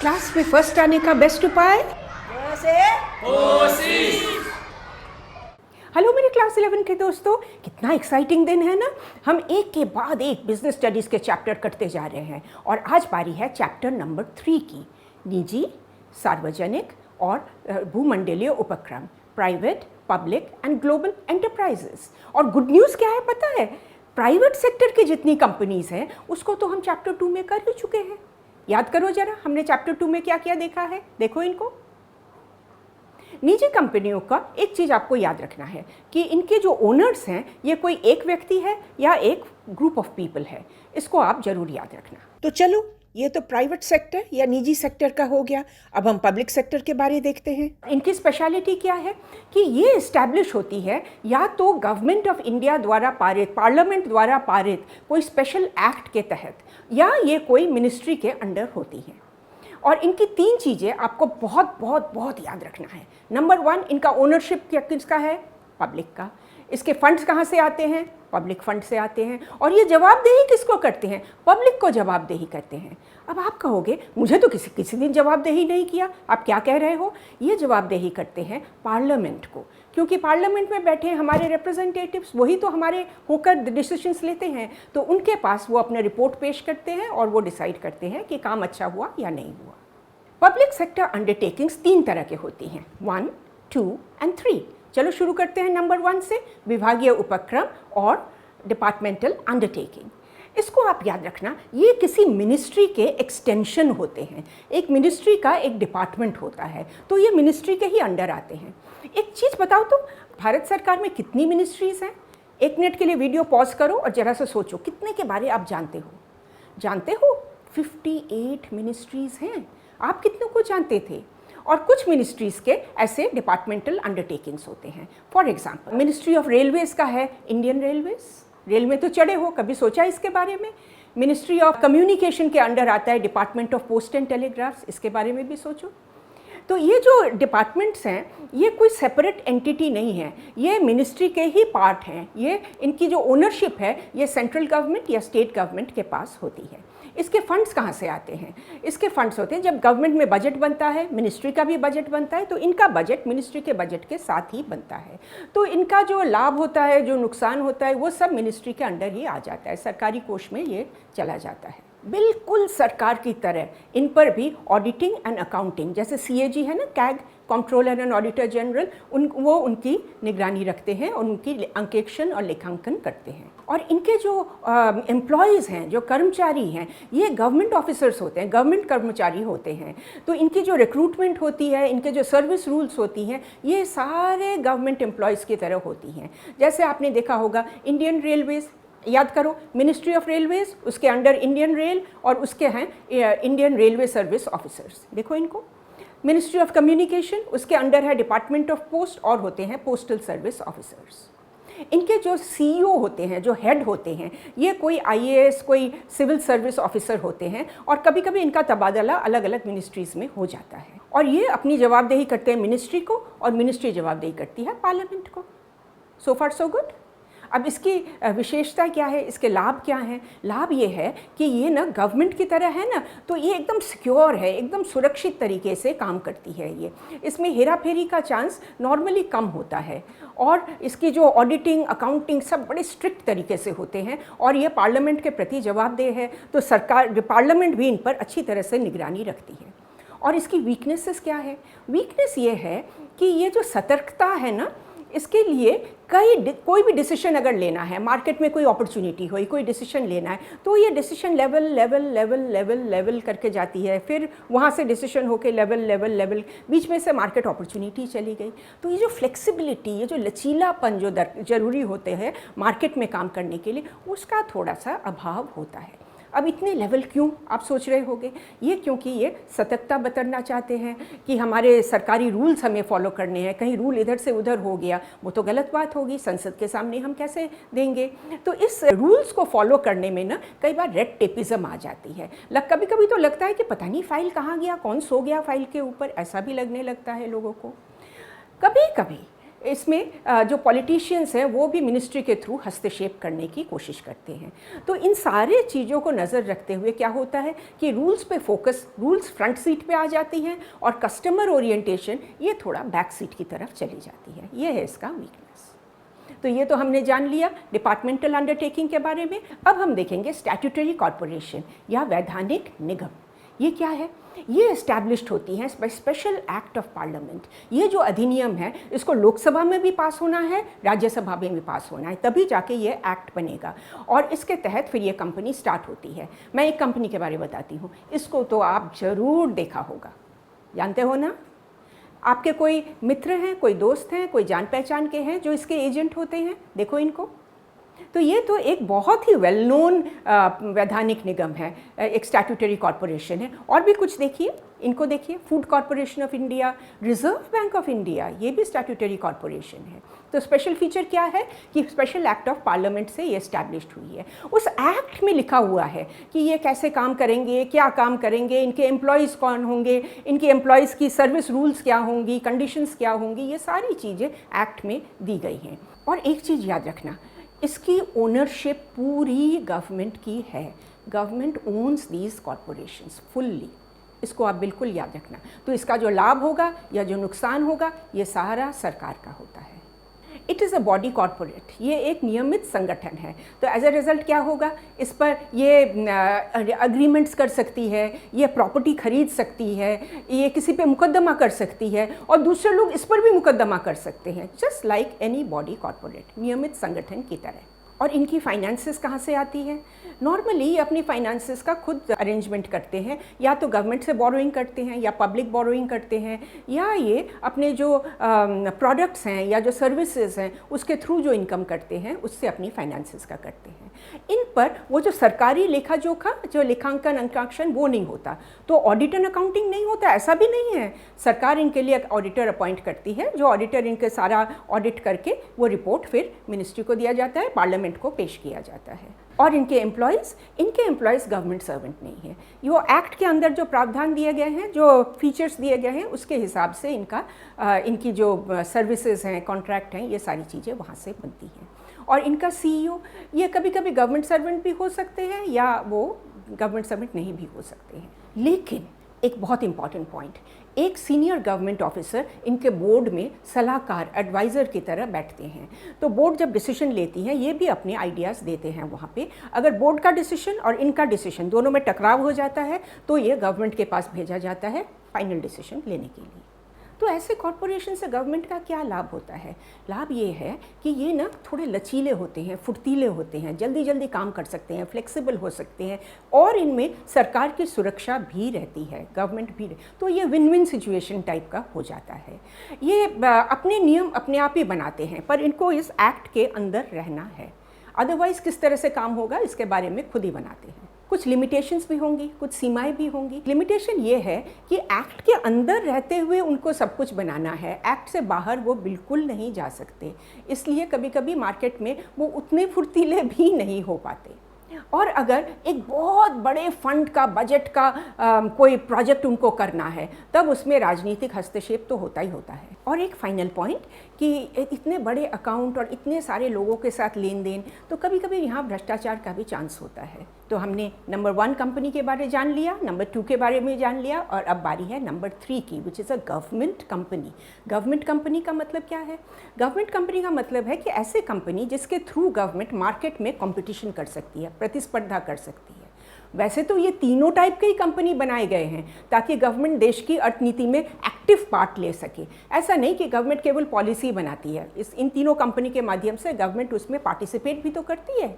Class में first आने का बेस्ट उपाय हेलो मेरे क्लास 11 के दोस्तों, कितना एक्साइटिंग दिन है ना। हम एक के बाद एक बिजनेस स्टडीज़ के चैप्टर करते जा रहे हैं और आज बारी है चैप्टर नंबर 3 की, निजी, सार्वजनिक और भूमंडलीय उपक्रम, private, public and global enterprises. और गुड न्यूज़ क्या है पता है? प्राइवेट सेक्टर की जितनी कंपनीज हैं उसको तो हम चैप्टर 2 में कर ही चुके हैं। याद करो जरा, हमने चैप्टर 2 में क्या क्या देखा है, देखो इनको। निजी कंपनियों का एक चीज़ आपको याद रखना है कि इनके जो ओनर्स हैं ये कोई एक व्यक्ति है या एक ग्रुप ऑफ पीपल है, इसको आप जरूर याद रखना। तो चलो, ये तो प्राइवेट सेक्टर या निजी सेक्टर का हो गया। अब हम पब्लिक सेक्टर के बारे देखते हैं। इनकी स्पेशलिटी क्या है कि ये इस्टेब्लिश होती है या तो गवर्नमेंट ऑफ इंडिया द्वारा पारित, पार्लियामेंट द्वारा पारित कोई स्पेशल एक्ट के तहत, या ये कोई मिनिस्ट्री के अंडर होती हैं। और इनकी 3 चीज़ें आपको बहुत बहुत बहुत याद रखना है। नंबर 1, इनका ओनरशिप किसका है? पब्लिक का। इसके फंड्स कहाँ से आते हैं? पब्लिक फंड से आते हैं। और ये जवाबदेही किसको करते हैं? पब्लिक को जवाबदेही करते हैं। अब आप कहोगे मुझे तो किसी दिन जवाबदेही नहीं किया, आप क्या कह रहे हो? ये जवाबदेही करते हैं पार्लियामेंट को, क्योंकि पार्लियामेंट में बैठे हमारे रिप्रेजेंटेटिव्स, वही तो हमारे होकर डिसीजंस लेते हैं। तो उनके पास वो अपने रिपोर्ट पेश करते हैं और वो डिसाइड करते हैं कि काम अच्छा हुआ या नहीं हुआ। पब्लिक सेक्टर अंडरटेकिंग्स 3 तरह के होती हैं, 1, 2 एंड 3। चलो शुरू करते हैं नंबर 1 से, विभागीय उपक्रम और डिपार्टमेंटल अंडरटेकिंग। इसको आप याद रखना, ये किसी मिनिस्ट्री के एक्सटेंशन होते हैं। एक मिनिस्ट्री का एक डिपार्टमेंट होता है, तो ये मिनिस्ट्री के ही अंडर आते हैं। एक चीज़ बताओ तो, भारत सरकार में कितनी मिनिस्ट्रीज़ हैं? 1 मिनट के लिए वीडियो पॉज करो और जरा सा सोचो कितने के बारे आप जानते हो? जानते हो 58 मिनिस्ट्रीज़ हैं। आप कितनों को जानते थे? और कुछ मिनिस्ट्रीज़ के ऐसे डिपार्टमेंटल अंडरटेकिंग्स होते हैं। For example, ministry of Railways का है इंडियन रेलवेज़, रेल में तो चढ़े हो, कभी सोचा इसके बारे में? मिनिस्ट्री ऑफ कम्युनिकेशन के अंडर आता है department of post and telegraphs, इसके बारे में भी सोचो। तो ये जो डिपार्टमेंट्स हैं ये कोई सेपरेट एंटिटी नहीं है, ये मिनिस्ट्री के ही पार्ट हैं। ये इनकी जो ओनरशिप है ये सेंट्रल गवर्नमेंट या स्टेट गवर्नमेंट के पास होती है। इसके फंड्स कहाँ से आते हैं? इसके फंड्स होते हैं जब गवर्नमेंट में बजट बनता है, मिनिस्ट्री का भी बजट बनता है, तो इनका बजट मिनिस्ट्री के बजट के साथ ही बनता है। तो इनका जो लाभ होता है, जो नुकसान होता है, वो सब मिनिस्ट्री के अंडर ही आ जाता है, सरकारी कोष में ये चला जाता है। बिल्कुल सरकार की तरह इन पर भी ऑडिटिंग एंड अकाउंटिंग, जैसे CAG है ना, CAG, controller and auditor general, वो उनकी निगरानी रखते हैं और उनकी अंकेक्षण और लेखांकन करते हैं। और इनके जो एम्प्लॉयज़ हैं, जो कर्मचारी हैं, ये गवर्नमेंट ऑफिसर्स होते हैं, गवर्नमेंट कर्मचारी होते हैं। तो इनकी जो रिक्रूटमेंट होती है, इनके जो सर्विस रूल्स होती हैं, ये सारे गवर्नमेंट एम्प्लॉयज़ की तरह होती हैं। जैसे आपने देखा होगा इंडियन रेलवेज़, याद करो, मिनिस्ट्री ऑफ रेलवेज़, उसके अंडर इंडियन रेल और उसके हैं इंडियन रेलवे सर्विस ऑफिसर्स, देखो इनको। मिनिस्ट्री ऑफ कम्युनिकेशन, उसके अंडर है डिपार्टमेंट ऑफ पोस्ट और होते हैं पोस्टल सर्विस ऑफिसर्स। इनके जो CEO होते हैं, जो हेड होते हैं, ये कोई IAS, कोई सिविल सर्विस ऑफिसर होते हैं और कभी कभी इनका तबादला अलग अलग मिनिस्ट्रीज़ में हो जाता है। और ये अपनी जवाबदेही करते हैं मिनिस्ट्री को और मिनिस्ट्री जवाबदेही करती है पार्लियामेंट को। सो फार सो गुड। अब इसकी विशेषता क्या है, इसके लाभ क्या हैं? लाभ ये है कि ये ना गवर्नमेंट की तरह है ना, तो ये एकदम सिक्योर है, एकदम सुरक्षित तरीके से काम करती है ये। इसमें हेरा फेरी का चांस नॉर्मली कम होता है और इसकी जो ऑडिटिंग, अकाउंटिंग सब बड़े स्ट्रिक्ट तरीके से होते हैं और ये पार्लियामेंट के प्रति जवाबदेह है, तो सरकार, पार्लियामेंट भी इन पर अच्छी तरह से निगरानी रखती है। और इसकी वीकनेसेस क्या है? वीकनेस ये है कि ये जो सतर्कता है ना, इसके लिए कोई भी डिसीजन अगर लेना है, मार्केट में कोई अपॉर्चुनिटी हुई, कोई डिसीजन लेना है, तो ये decision level level level level level करके जाती है, फिर वहाँ से डिसीजन होके लेवल लेवल लेवल, बीच में से मार्केट अपॉर्चुनिटी चली गई। तो ये जो फ्लेक्सिबिलिटी, ये जो लचीलापन जो ज़रूरी होते हैं मार्केट में काम करने के लिए, उसका थोड़ा सा अभाव होता है। अब इतने लेवल क्यों, आप सोच रहे होंगे? ये क्योंकि ये सतर्कता बरतना चाहते हैं कि हमारे सरकारी रूल्स हमें फॉलो करने हैं, कहीं रूल इधर से उधर हो गया वो तो गलत बात होगी, संसद के सामने हम कैसे देंगे। तो इस रूल्स को फॉलो करने में ना कई बार रेड टेपिज्म आ जाती है। कभी कभी तो लगता है कि पता नहीं फाइल कहाँ गया, कौन सो गया फाइल के ऊपर, ऐसा भी लगने लगता है लोगों को। कभी कभी इसमें जो पॉलिटिशियंस हैं वो भी मिनिस्ट्री के थ्रू हस्तक्षेप करने की कोशिश करते हैं। तो इन सारे चीज़ों को नज़र रखते हुए क्या होता है कि रूल्स पे फोकस, रूल्स फ्रंट सीट पे आ जाती हैं और कस्टमर ओरिएंटेशन ये थोड़ा बैक सीट की तरफ चली जाती है। ये है इसका वीकनेस। तो ये तो हमने जान लिया डिपार्टमेंटल अंडरटेकिंग के बारे में। अब हम देखेंगे स्टैट्यूटरी कॉर्पोरेशन या वैधानिक निगम। ये क्या है? ये एस्टैब्लिश्ड होती हैं by special act of parliament. ये जो अधिनियम है इसको लोकसभा में भी पास होना है, राज्यसभा में भी पास होना है, तभी जाके ये एक्ट बनेगा और इसके तहत फिर ये कंपनी स्टार्ट होती है। मैं एक कंपनी के बारे में बताती हूँ, इसको तो आप ज़रूर देखा होगा, जानते हो ना? आपके कोई मित्र हैं, कोई दोस्त हैं, कोई जान पहचान के हैं जो इसके एजेंट होते हैं? देखो इनको। तो ये तो एक बहुत ही वेल नोन वैधानिक निगम है, एक स्टैट्यूटरी कॉर्पोरेशन है। और भी कुछ देखिए, इनको देखिए, food corporation of India, reserve bank of India, ये भी स्टैट्यूटरी कॉर्पोरेशन है। तो स्पेशल फीचर क्या है कि स्पेशल एक्ट ऑफ पार्लियामेंट से ये एस्टैब्लिश्ड हुई है। उस एक्ट में लिखा हुआ है कि ये कैसे काम करेंगे, क्या काम करेंगे, इनके एम्प्लॉयज़ कौन होंगे, इनके एम्प्लॉयज़ की सर्विस रूल्स क्या होंगी, कंडीशंस क्या होंगी, ये सारी चीज़ें एक्ट में दी गई हैं। और एक चीज़ याद रखना, इसकी ओनरशिप पूरी गवर्नमेंट की है। Government owns these corporations fully, इसको आप बिल्कुल याद रखना। तो इसका जो लाभ होगा या जो नुकसान होगा ये सारा सरकार का होता है। It is a body corporate, ये एक नियमित संगठन है। तो एज अ रिज़ल्ट क्या होगा, इस पर ये अग्रीमेंट्स कर सकती है, ये प्रॉपर्टी खरीद सकती है, ये किसी पे मुकदमा कर सकती है और दूसरे लोग इस पर भी मुकदमा कर सकते हैं, just like any body corporate, नियमित संगठन की तरह। और इनकी फाइनेंसेस कहाँ से आती है? नॉर्मली ये अपनी फाइनेंसेस का खुद अरेंजमेंट करते हैं, या तो गवर्नमेंट से बोरोइंग करते हैं या पब्लिक बोरोइंग करते हैं, या ये अपने जो प्रोडक्ट्स हैं या जो सर्विसेज हैं उसके थ्रू जो इनकम करते हैं उससे अपनी फाइनेंसेस का करते हैं। इन पर वो जो सरकारी लेखा जोखा, जो लेखांकन अंकाक्षण, वो नहीं होता। तो ऑडिट एंड अकाउंटिंग नहीं होता, ऐसा भी नहीं है। सरकार इनके लिए ऑडिटर अपॉइंट करती है, जो ऑडिटर इनके सारा ऑडिट करके वो रिपोर्ट फिर मिनिस्ट्री को दिया जाता है, पार्लियामेंट को पेश किया जाता है। और इनके एम्प्लॉयज़ गवर्नमेंट सर्वेंट नहीं है। ये एक्ट के अंदर जो प्रावधान दिए गए हैं, जो फीचर्स दिए गए हैं, उसके हिसाब से इनकी जो सर्विसेज हैं, कॉन्ट्रैक्ट हैं, ये सारी चीज़ें वहाँ से बनती हैं। और इनका सीईओ ये कभी कभी गवर्नमेंट सर्वेंट भी हो सकते हैं या वो गवर्नमेंट सर्वेंट नहीं भी हो सकते हैं। लेकिन एक बहुत इंपॉर्टेंट पॉइंट, एक सीनियर गवर्नमेंट ऑफिसर इनके बोर्ड में सलाहकार, एडवाइज़र की तरह बैठते हैं। तो बोर्ड जब डिसीजन लेती है ये भी अपने आइडियाज़ देते हैं वहाँ पे। अगर बोर्ड का डिसीजन और इनका डिसीजन दोनों में टकराव हो जाता है तो ये गवर्नमेंट के पास भेजा जाता है फाइनल डिसीजन लेने के लिए। तो ऐसे कॉरपोरेशन से गवर्नमेंट का क्या लाभ होता है? लाभ ये है कि ये ना थोड़े लचीले होते हैं, फुर्तीले होते हैं, जल्दी जल्दी काम कर सकते हैं, फ्लेक्सिबल हो सकते हैं और इनमें सरकार की सुरक्षा भी रहती है, गवर्नमेंट भी। तो ये विन विन सिचुएशन टाइप का हो जाता है। ये अपने नियम अपने आप ही बनाते हैं, पर इनको इस एक्ट के अंदर रहना है। अदरवाइज़ किस तरह से काम होगा इसके बारे में खुद ही बनाते हैं। कुछ लिमिटेशंस भी होंगी, कुछ सीमाएं भी होंगी। लिमिटेशन ये है कि एक्ट के अंदर रहते हुए उनको सब कुछ बनाना है, एक्ट से बाहर वो बिल्कुल नहीं जा सकते। इसलिए कभी कभी मार्केट में वो उतने फुर्तीले भी नहीं हो पाते। और अगर एक बहुत बड़े फंड का, बजट का कोई प्रोजेक्ट उनको करना है तब उसमें राजनीतिक हस्तक्षेप तो होता ही होता है। और एक फाइनल पॉइंट कि इतने बड़े अकाउंट और इतने सारे लोगों के साथ लेन देन, तो कभी कभी यहाँ भ्रष्टाचार का भी चांस होता है। तो हमने नंबर 1 कंपनी के बारे में जान लिया, नंबर 2 के बारे में जान लिया, और अब बारी है नंबर 3 की, which is a government company. Government company का मतलब क्या है? गवर्नमेंट कंपनी का मतलब है कि ऐसे कंपनी जिसके थ्रू गवर्नमेंट मार्केट में कंपटीशन कर सकती है, प्रतिस्पर्धा कर सकती है। वैसे तो ये तीनों टाइप के ही कंपनी बनाए गए हैं ताकि गवर्नमेंट देश की अर्थनीति में एक्टिव पार्ट ले सके। ऐसा नहीं कि गवर्नमेंट केवल पॉलिसी बनाती है, इन तीनों कंपनी के माध्यम से गवर्नमेंट उसमें पार्टिसिपेट भी तो करती है।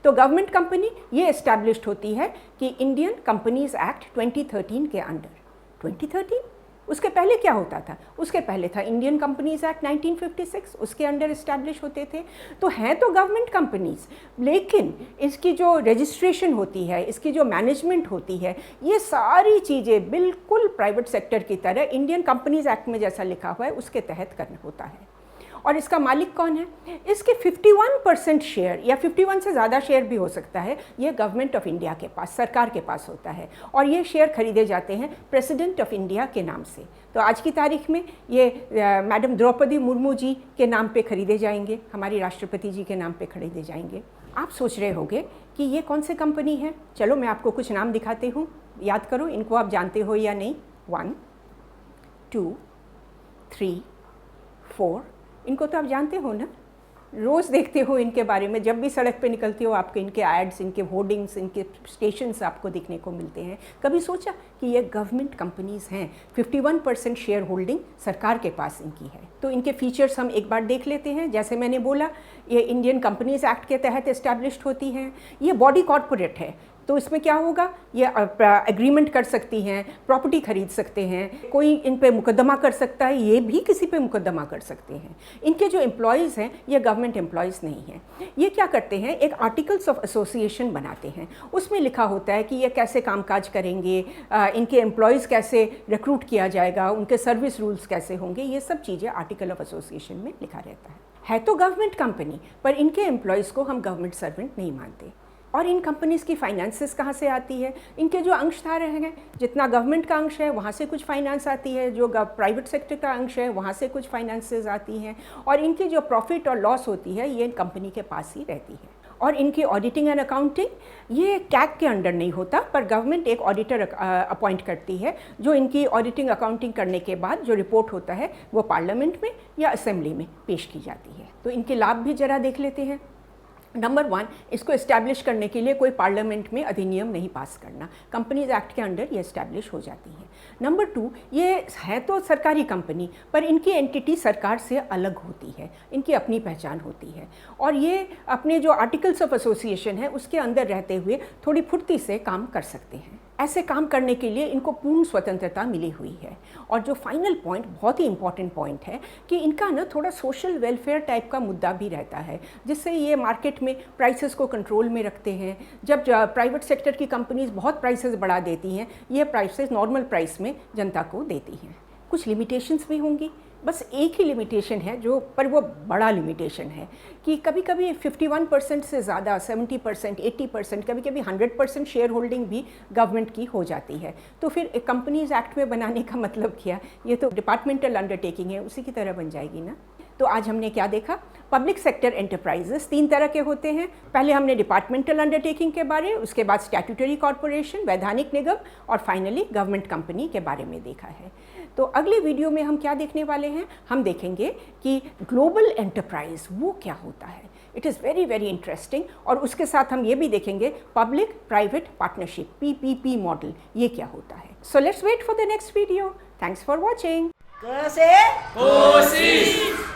तो गवर्नमेंट कंपनी ये एस्टैब्लिश्ड होती है कि इंडियन कंपनीज एक्ट 2013 के अंडर। 2013? उसके पहले क्या होता था? उसके पहले था इंडियन कंपनीज एक्ट 1956, उसके अंडर इस्टेब्लिश होते थे। तो हैं तो गवर्नमेंट कंपनीज, लेकिन इसकी जो रजिस्ट्रेशन होती है, इसकी जो मैनेजमेंट होती है, ये सारी चीज़ें बिल्कुल प्राइवेट सेक्टर की तरह इंडियन कंपनीज एक्ट में जैसा लिखा हुआ है उसके तहत करना होता है। और इसका मालिक कौन है? इसके 51% शेयर या 51 से ज़्यादा शेयर भी हो सकता है, ये गवर्नमेंट ऑफ इंडिया के पास, सरकार के पास होता है और ये शेयर खरीदे जाते हैं प्रेसिडेंट ऑफ इंडिया के नाम से। तो आज की तारीख में ये मैडम द्रौपदी मुर्मू जी के नाम पे खरीदे जाएंगे, हमारी राष्ट्रपति जी के नाम पे खरीदे जाएंगे। आप सोच रहे होंगे कि ये कौन सी कंपनी है? चलो मैं आपको कुछ नाम दिखाती हूँ, याद करो इनको आप जानते हो या नहीं। 1 2 3 4, इनको तो आप जानते हो ना, रोज़ देखते हो इनके बारे में, जब भी सड़क पे निकलते हो आपके इनके एड्स, इनके होर्डिंग्स, इनके स्टेशंस आपको दिखने को मिलते हैं। कभी सोचा कि ये गवर्नमेंट कंपनीज़ हैं, 51% शेयर होल्डिंग सरकार के पास इनकी है। तो इनके फीचर्स हम एक बार देख लेते हैं। जैसे मैंने बोला, ये इंडियन कंपनीज एक्ट के तहत एस्टैब्लिश्ड होती हैं, ये बॉडी कॉर्पोरेट है, तो इसमें क्या होगा, ये एग्रीमेंट कर सकती हैं, प्रॉपर्टी खरीद सकते हैं, कोई इन पे मुकदमा कर सकता है, ये भी किसी पे मुकदमा कर सकते हैं। इनके जो एम्प्लॉयज़ हैं ये गवर्नमेंट एम्प्लॉयज़ नहीं हैं। ये क्या करते हैं, एक आर्टिकल्स ऑफ एसोसिएशन बनाते हैं, उसमें लिखा होता है कि ये कैसे कामकाज करेंगे, इनके एम्प्लॉयज़ कैसे रिक्रूट किया जाएगा, उनके सर्विस रूल्स कैसे होंगे, ये सब चीज़ें आर्टिकल ऑफ एसोसिएशन में लिखा रहता है तो गवर्नमेंट कंपनी, पर इनके एम्प्लॉयज़ को हम गवर्नमेंट सर्वेंट नहीं मानते। और इन कंपनीज़ की फाइनेंसेस कहाँ से आती है? इनके जो अंशधारक हैं, जितना गवर्नमेंट का अंश है वहाँ से कुछ फाइनेंस आती है, जो प्राइवेट सेक्टर का अंश है वहाँ से कुछ फाइनेंसेस आती हैं, और इनकी जो प्रॉफिट और लॉस होती है ये कंपनी के पास ही रहती है। और इनकी ऑडिटिंग एंड अकाउंटिंग ये कैग के अंडर नहीं होता, पर गवर्नमेंट एक ऑडिटर अपॉइंट करती है, जो इनकी ऑडिटिंग अकाउंटिंग करने के बाद जो रिपोर्ट होता है वो पार्लियामेंट में या असेंबली में पेश की जाती है। तो इनके लाभ भी ज़रा देख लेते हैं। नंबर 1, इसको इस्टेब्लिश करने के लिए कोई पार्लियामेंट में अधिनियम नहीं पास करना, कंपनीज एक्ट के अंडर ये इस्टेब्लिश हो जाती है। नंबर 2, ये है तो सरकारी कंपनी, पर इनकी एंटिटी सरकार से अलग होती है, इनकी अपनी पहचान होती है, और ये अपने जो आर्टिकल्स ऑफ एसोसिएशन है उसके अंदर रहते हुए थोड़ी फुर्ती से काम कर सकते हैं। ऐसे काम करने के लिए इनको पूर्ण स्वतंत्रता मिली हुई है। और जो फाइनल पॉइंट, बहुत ही इंपॉर्टेंट पॉइंट है कि इनका ना थोड़ा सोशल वेलफेयर टाइप का मुद्दा भी रहता है, जिससे ये मार्केट में प्राइसेस को कंट्रोल में रखते हैं। जब प्राइवेट सेक्टर की कंपनीज बहुत प्राइसेस बढ़ा देती हैं, ये प्राइसेस नॉर्मल प्राइस में जनता को देती हैं। कुछ लिमिटेशंस भी होंगी, बस एक ही लिमिटेशन है जो, पर वो बड़ा लिमिटेशन है कि कभी कभी 51% से ज़्यादा, 70%, 80%, कभी कभी 100% शेयर होल्डिंग भी गवर्नमेंट की हो जाती है। तो फिर एक कंपनीज एक्ट में बनाने का मतलब क्या? ये तो डिपार्टमेंटल अंडरटेकिंग है, उसी की तरह बन जाएगी ना। तो आज हमने क्या देखा? पब्लिक सेक्टर एंटरप्राइजेस 3 तरह के होते हैं। पहले हमने डिपार्टमेंटल अंडरटेकिंग के बारे, उसके बाद स्टैट्यूटरी कॉर्पोरेशन, वैधानिक निगम, और फाइनली गवर्नमेंट कंपनी के बारे में देखा है। तो अगले वीडियो में हम क्या देखने वाले हैं? हम देखेंगे कि ग्लोबल एंटरप्राइज वो क्या होता है। It is very very interesting. और उसके साथ हम ये भी देखेंगे public private partnership, PPP model, ये क्या होता है। So let's wait for the next video. Thanks for watching. कोशिश